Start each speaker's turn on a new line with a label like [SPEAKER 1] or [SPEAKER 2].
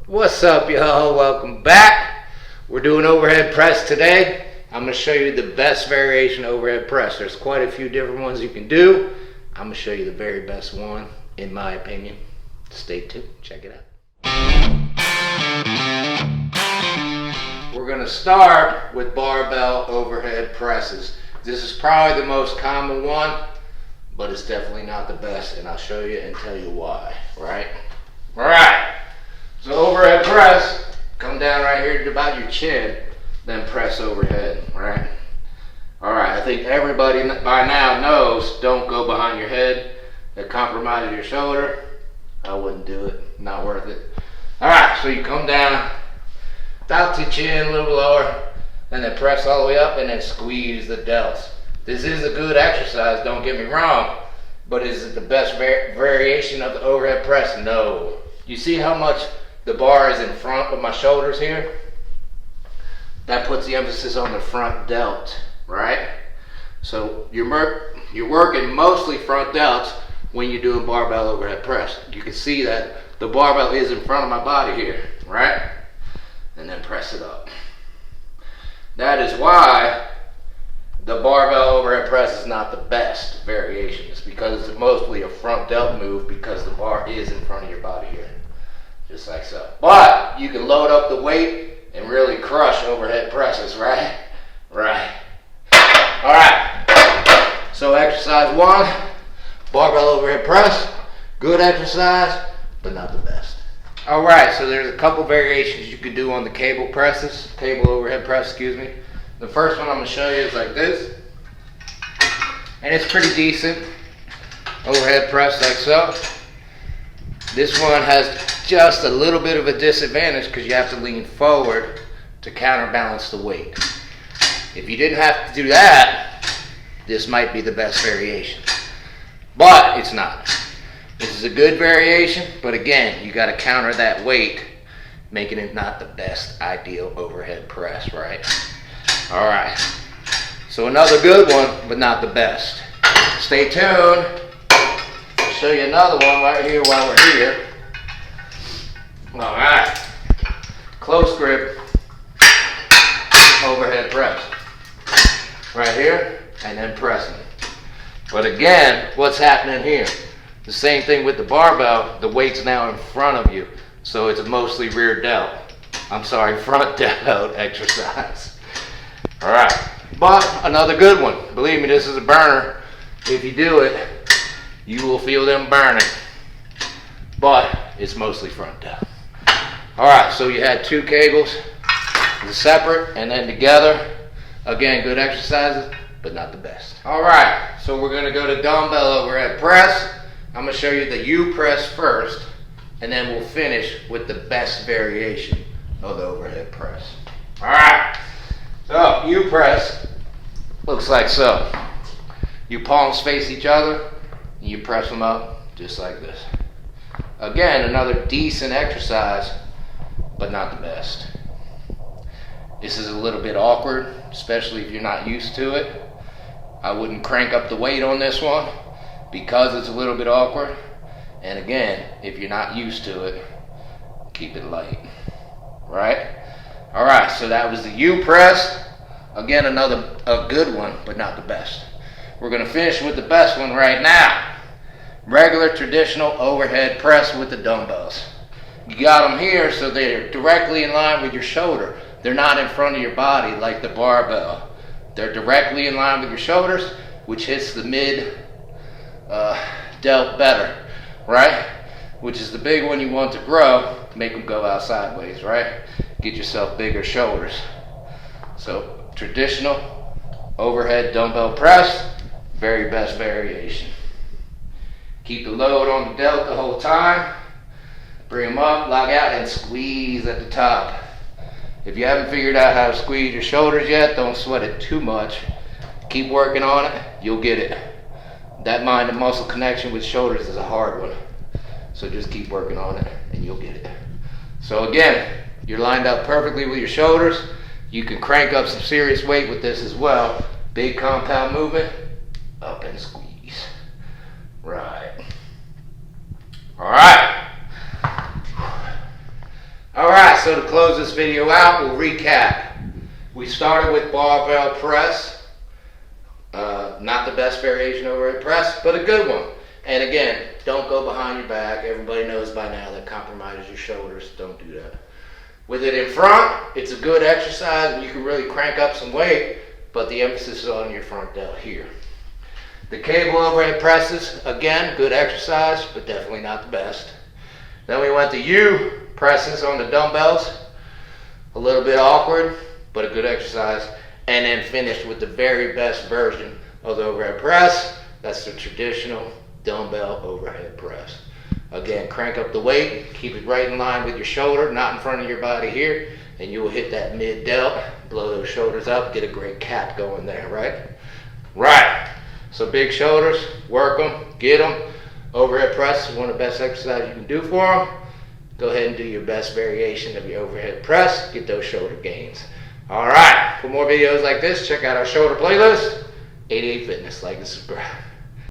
[SPEAKER 1] What's up, y'all? Welcome back. We're doing overhead press today. I'm going to show you the best variation overhead press. There's quite a few different ones you can do. I'm going to show you the very best one, in my opinion. Stay tuned. Check it out. We're going to start with barbell overhead presses. This is probably the most common one, but it's definitely not the best, and I'll show you and tell you why, right? All right. So overhead press, come down right here to about your chin, then press overhead, right? All right, I think everybody by now knows don't go behind your head. That compromises your shoulder. I wouldn't do it, not worth it. All right, so you come down, about to chin, a little lower, and then press all the way up and then squeeze the delts. This is a good exercise, don't get me wrong, but is it the best variation of the overhead press? No. You see how much the bar is in front of my shoulders here? That puts the emphasis on the front delt, right? So you're working mostly front delts when you're doing barbell overhead press. You can see that the barbell is in front of my body here, right? And then press it up. That is why the barbell overhead press is not the best variation. It's because it's mostly a front delt move because the bar is in front of your body here. Just like so. But you can load up the weight and really crush overhead presses, right? Right. All right. So exercise one, barbell overhead press. Good exercise, but not the best. All right, so there's a couple variations you could do on the cable presses, cable overhead press, excuse me. The first one I'm gonna show you is like this. And it's pretty decent. Overhead press like so. This one has just a little bit of a disadvantage because you have to lean forward to counterbalance the weight. If you didn't have to do that, this might be the best variation. But it's not. This is a good variation, but again, you got to counter that weight, making it not the best ideal overhead press, right? All right. So another good one, but not the best. Stay tuned. I'll show you another one right here while we're here. All right. Close grip overhead press. Right here, and then pressing. But again, what's happening here? The same thing with the barbell, the weight's now in front of you, so it's a mostly rear delt. I'm sorry, front delt exercise. All right, but another good one. Believe me, this is a burner. If you do it, you will feel them burning, but it's mostly front delt. All right, so you had two cables, separate and then together. Again, good exercises, but not the best. All right, so we're gonna go to dumbbell overhead press. I'm gonna show you the U press first, and then we'll finish with the best variation of the overhead press. All right, so U press looks like so. Your palms face each other, and you press them up just like this. Again, another decent exercise, but not the best. This is a little bit awkward, especially if you're not used to it. I wouldn't crank up the weight on this one, because it's a little bit awkward. And again, if you're not used to it, keep it light, right? All right, so that was the U press. Again, a good one, but not the best. We're gonna finish with the best one right now. Regular traditional overhead press with the dumbbells. You got them here so they're directly in line with your shoulder. They're not in front of your body like the barbell. They're directly in line with your shoulders, which hits the mid delt better, right? Which is the big one you want to grow, make them go out sideways, right? Get yourself bigger shoulders. So traditional overhead dumbbell press, very best variation. Keep the load on the delt the whole time. Bring them up, log out, and squeeze at the top. If you haven't figured out how to squeeze your shoulders yet, don't sweat it too much. Keep working on it, you'll get it. That mind and muscle connection with shoulders is a hard one. So just keep working on it and you'll get it. So again, you're lined up perfectly with your shoulders. You can crank up some serious weight with this as well. Big compound movement, up and squeeze. Right. All right. All right, so to close this video out, we'll recap. We started with barbell press. Not the best variation overhead press, but a good one. And again, don't go behind your back. Everybody knows by now that compromises your shoulders. Don't do that. With it in front, it's a good exercise and you can really crank up some weight, but the emphasis is on your front delt here. The cable overhead presses, again, good exercise, but definitely not the best. Then we went to U presses on the dumbbells. A little bit awkward, but a good exercise. And then finished with the very best version of the overhead press. That's the traditional dumbbell overhead press. Again, crank up the weight, keep it right in line with your shoulder, not in front of your body here, and you will hit that mid delt, blow those shoulders up, get a great cat going there, right? Right. So big shoulders, work them, get them. Overhead press is one of the best exercises you can do for them. Go ahead and do your best variation of your overhead press, get those shoulder gains. All right, for more videos like this, check out our shoulder playlist, 88 Fitness. Like and subscribe.